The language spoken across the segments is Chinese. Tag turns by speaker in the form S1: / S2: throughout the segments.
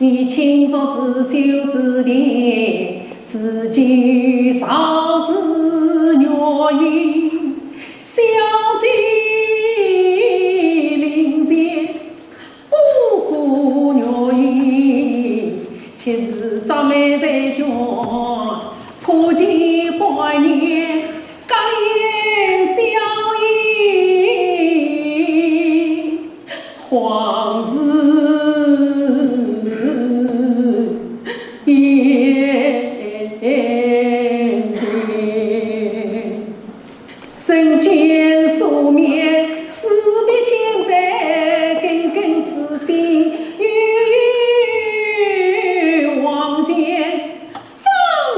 S1: 以亲属自修之典，自己少子虐婴，小鸡临前，呜呼虐婴，妾是早妹在家，破镜百年，隔帘笑语，往事。人间宿命，死别千载，根根此心，郁郁往前，方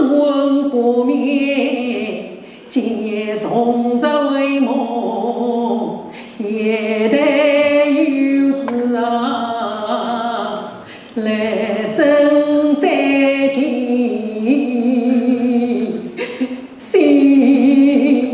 S1: 闻不灭。今夜重拾为梦，也得有子啊，来生再见。心愿。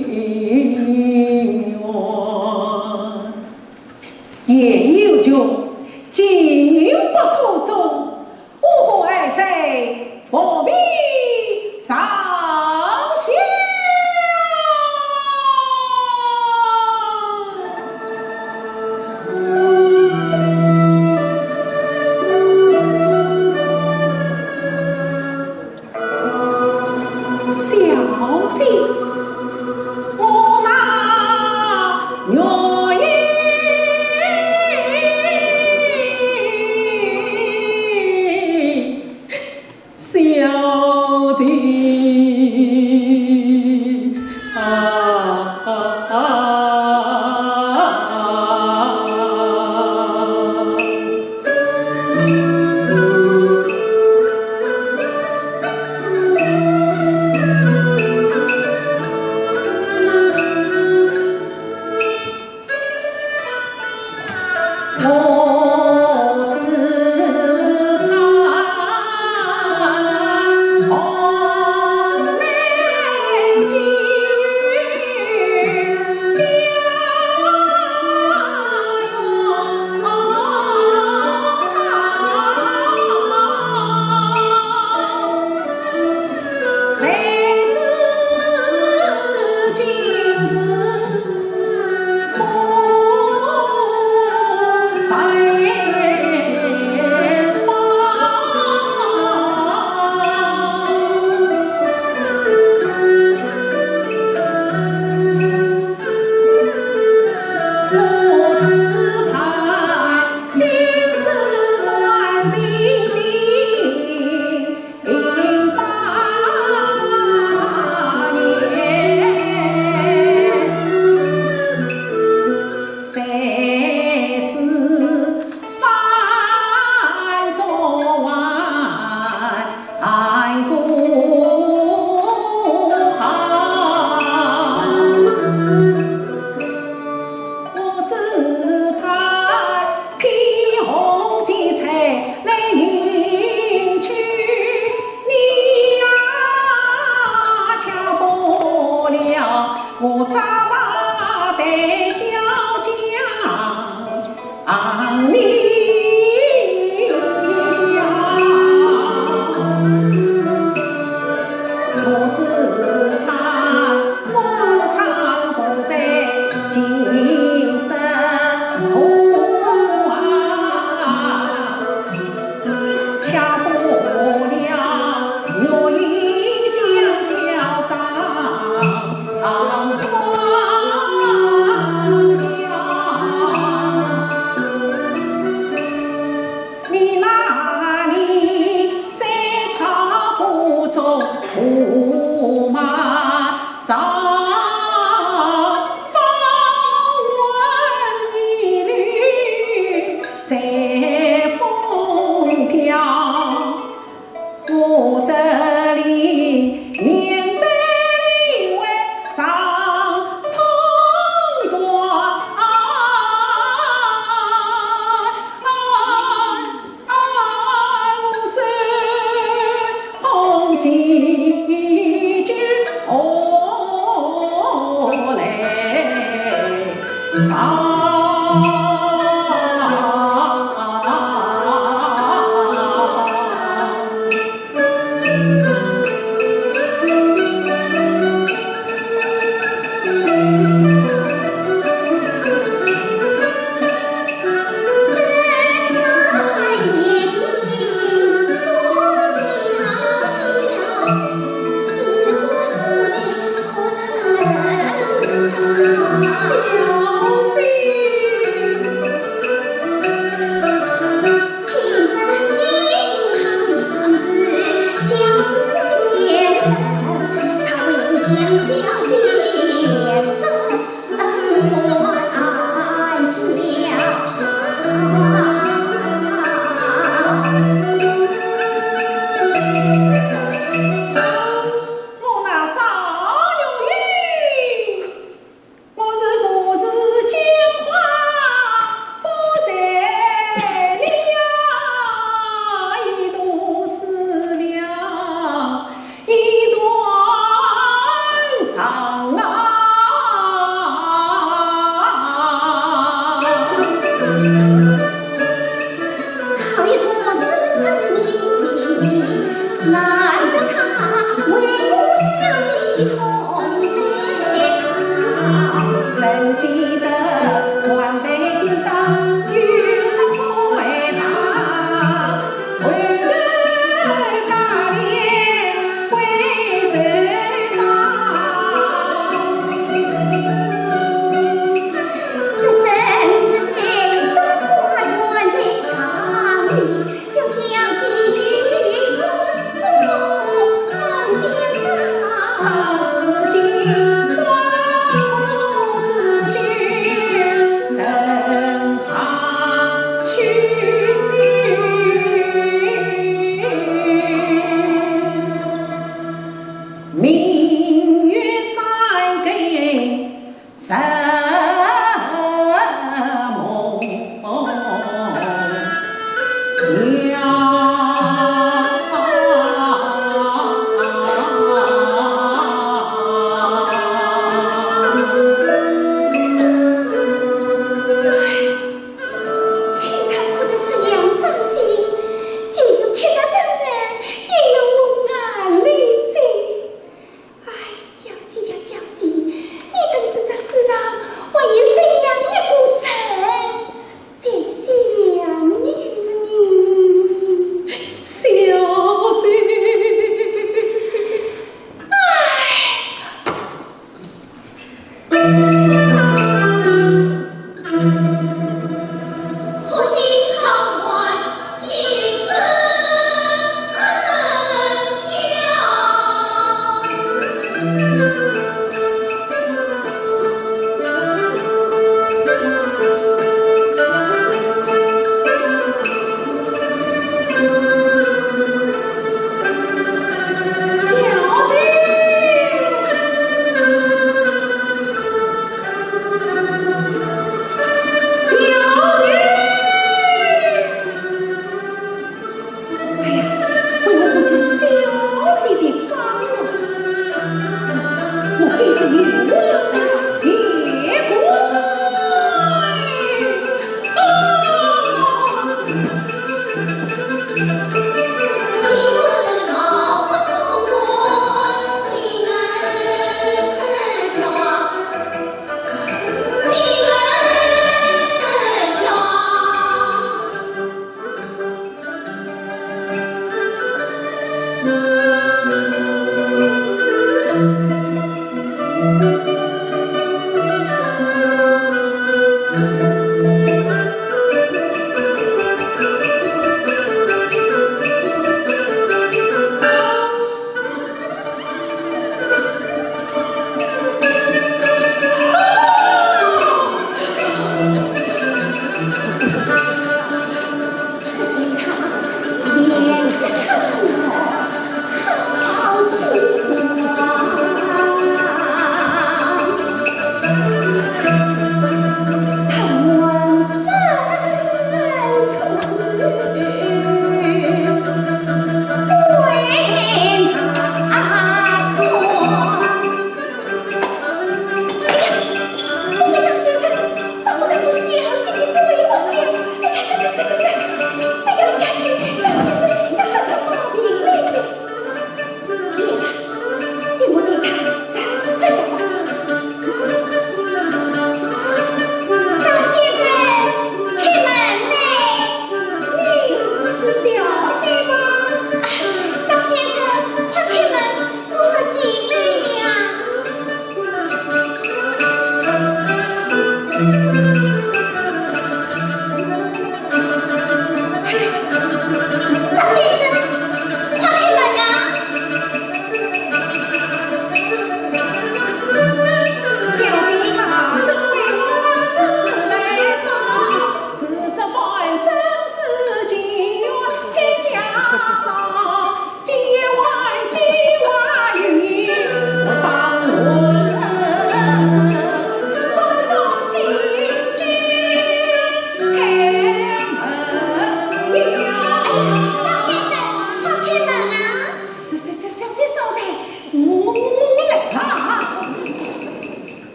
S1: 我知他风餐风采精神好啊，恰不了月影香消张狂江。你那里三草不种胡马上方文一缕随风飘，我这里面对你为伤痛多。几句哦来大事情，花空之虚。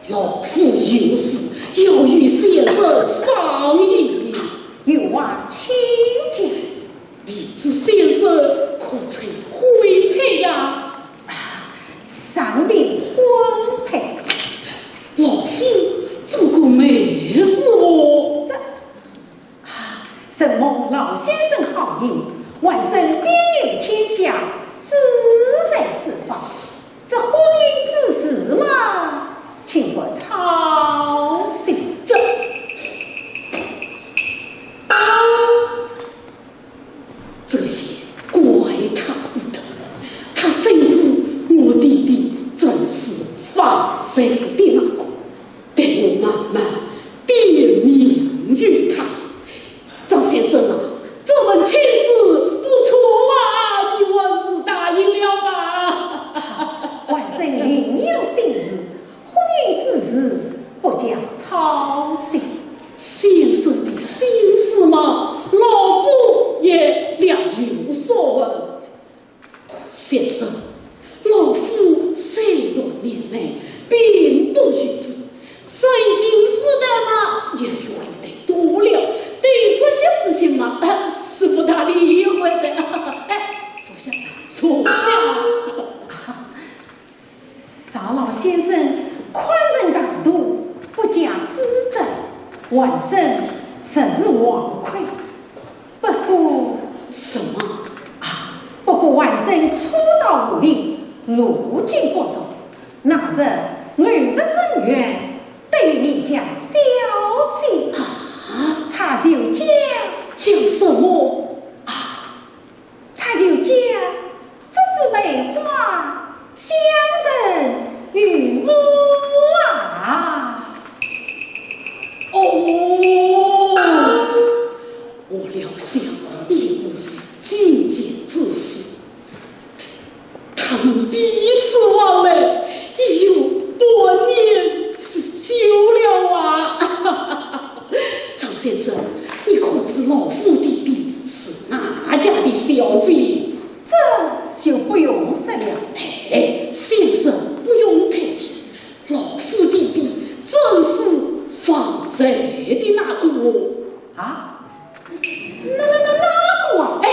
S1: 老夫有事要与先生商议。有啊，到亲家。
S2: 李子先生可曾婚配呀？
S1: 尚未婚配。
S2: 老夫做过媒事哦。
S1: 承蒙老先生好意，晚生别有天下，自在四方。这婚姻之事嘛，请勿操心。
S2: 这也怪他不得，他征服我弟弟，真是放谁的那个，得我慢慢点名于他。张先生啊，这门亲事不错啊，你万事答应了吧？
S1: 晚生另有心事，婚姻之事不讲操心。
S2: 先生的心事嘛，老夫也略有所闻。先生，老夫虽然年迈，并不愚智，神经世代嘛，也阅历得多了，对这些事情嘛，是不大理会的。哎，属下。
S1: 邵老先生宽仁大度，不假之责，晚生实是枉愧。不过
S2: 什么
S1: 啊？不过晚生初到武林，路径不熟，那日偶日正月，对你家小姐
S2: 啊？
S1: 他就讲
S2: 什么
S1: 啊？他就讲这枝梅花相认与我啊！
S2: 哦，我料想也不是今天之事，他们彼此往来已有多年之久了啊！张先生，你可知老夫弟弟是哪家的小姐？
S1: 这就不用说了。
S2: 哎，先生不用太急，老夫弟弟正是放谁的那个
S1: 啊？哪个啊？
S2: 哎，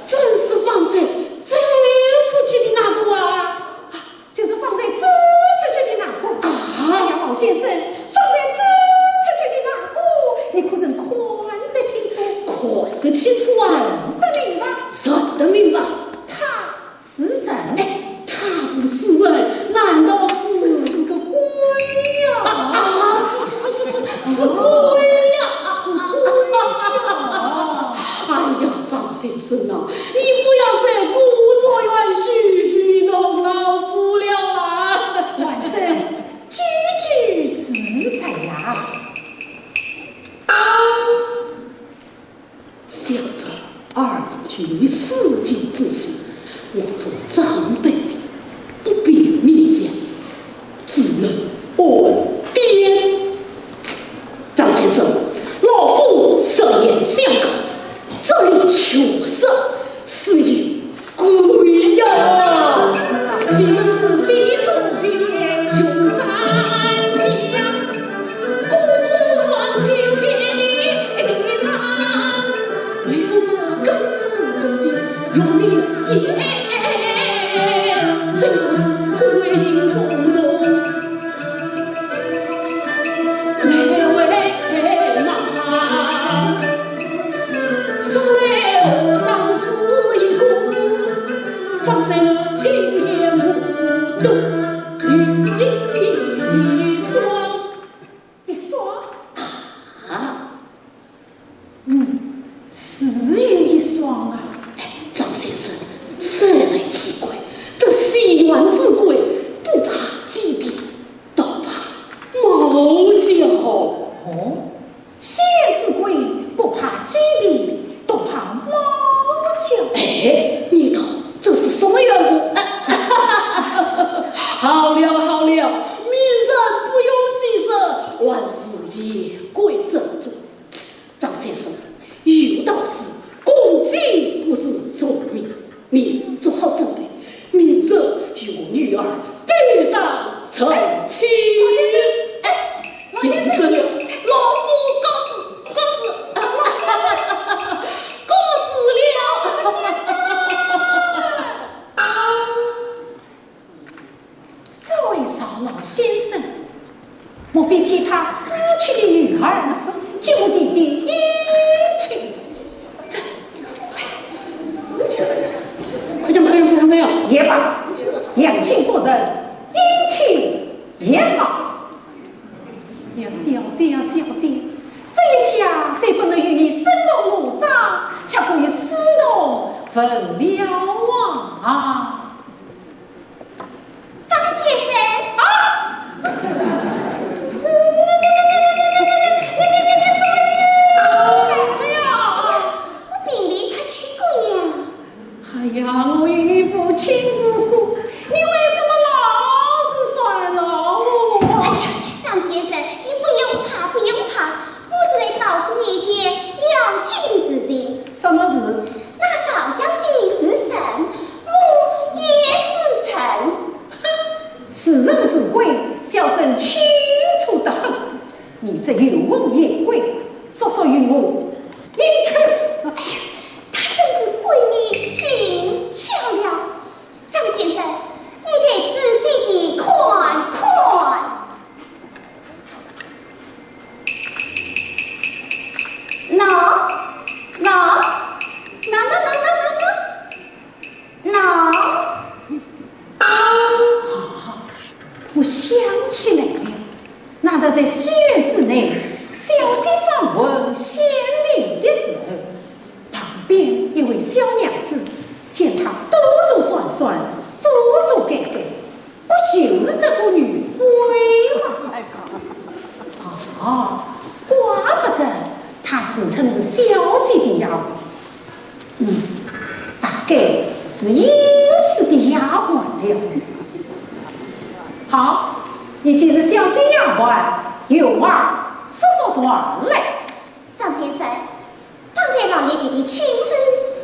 S2: 正是放谁走出去的那个啊！
S1: 就是放在走出去的那个
S2: 啊！
S1: 哎呀，老先生，放在走出去的那个，你可曾看得清楚？
S2: 看得清楚啊！
S1: 认得明白？
S2: 认得明白？
S1: 他是人？
S2: 哎，他不是人，难道是
S1: 个鬼呀？
S2: 是鬼呀！哎呀，张先生啊，你不要再故作元虚，愚弄老夫了啊！
S1: 晚生句句是谁呀？
S2: 想着儿女四境之事，我做长辈的不便明讲，只能按颠。张先生，老夫实言相告，这里确实是有鬼呀！今日地中边穷山乡，孤黄千片的长，雷锋那根深真经，有名这不是鬼影重重。放在了青烟幕中，一双
S1: 一双
S2: 啊，
S1: 是有一双啊！
S2: 哎，张先生，谁来奇怪？这西园之鬼不怕基地，倒怕猫叫。
S1: 哦，西园之鬼不怕基地，都怕猫叫。
S2: 哎，你懂这是什么缘故？好了好了，民生不用牺牲，万事言归正传。张先生，有道是恭敬不是重命，你做好准备，民生与我女儿必当成亲。
S1: 老先生，哎，老先生，
S2: 老夫告辞告辞。
S1: 老先生。分了啊！
S3: 张先生啊！
S1: 哎呀，我与你父亲无故，你为什么老是甩了我？
S3: 哎呀，张先生，你不用怕，不用怕，我是来告诉你一件要紧的事情。
S1: 什么事？
S3: 那赵小姐是神，我也是神。
S1: 哼，是人是鬼，小生清楚得很。你这有文也鬼，说说与我，你去。
S3: 哎呀，他真是鬼迷心窍了。张先生，你得仔细地看看。
S1: 我想起来了，那是在西院之内，小姐访问县令的时候，旁边一位小娘子见她多多算算，做做改改，不就是这个女鬼吗？啊，怪不得她自称是小姐的丫鬟，大概是隐私的丫鬟了。好，你既是小姐丫鬟，有话说来。
S3: 张先生，方才老爷弟弟亲自，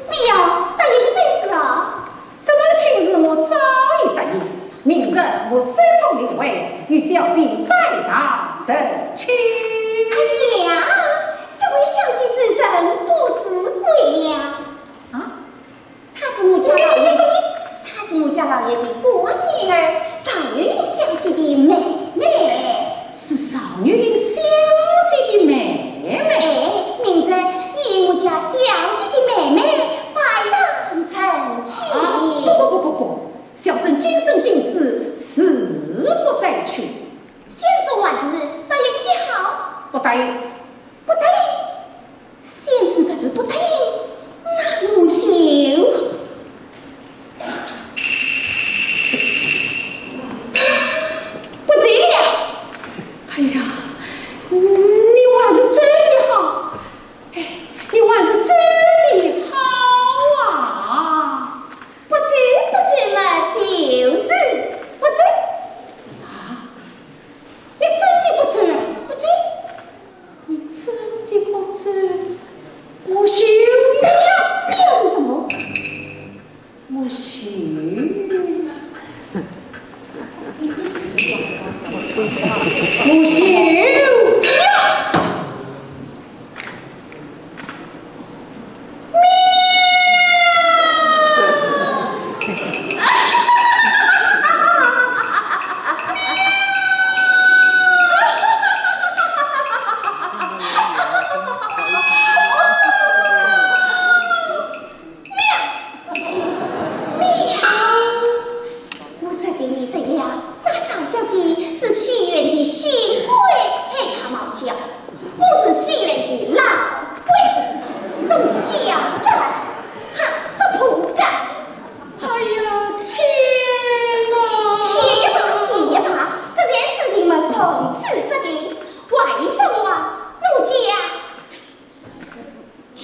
S3: 你要答应这事啊？
S1: 这门亲事我早已答应，明日我随同领位与小姐拜堂成亲。
S3: 哎呀，这位小姐之神不是鬼呀！
S1: 啊，
S3: 她是我家老爷的，她是我家老爷的过女儿，少女有小姐的妹妹。
S1: 是少女有小姐的妹妹。
S3: 哎，明日你我家小姐的妹妹拜堂成亲。
S1: 不，小生今生今世誓不再娶。
S3: 先说完之答应的好。
S1: 不答应。
S3: 不答应，先生这是不答应，那我就不这样。
S1: 哎呀，你还是真的好，哎，你还是真的好啊！
S3: 不知嘛，就是不知。
S1: 啊，你真的不知啊？
S3: 不知。
S1: 你真的不知？我羞
S3: 你要做什么？
S1: 我羞。我羞呀！
S3: 我说给你说呀，那少小姐是戏院的新贵，黑他毛叫，我是戏院的老贵，东家山，哈，不破干。
S1: 哎呀，天
S3: 天
S1: 哪！
S3: 吧地吧，这件事情嘛，从此说定。为什么奴家去？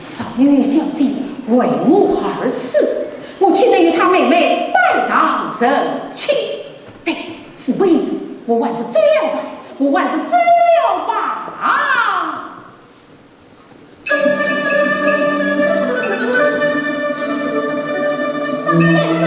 S1: 少女小姐为我而死，我岂能与她妹妹拜堂成亲？对，是为此，我还是走了吧，我还是走了吧啊！
S3: 张先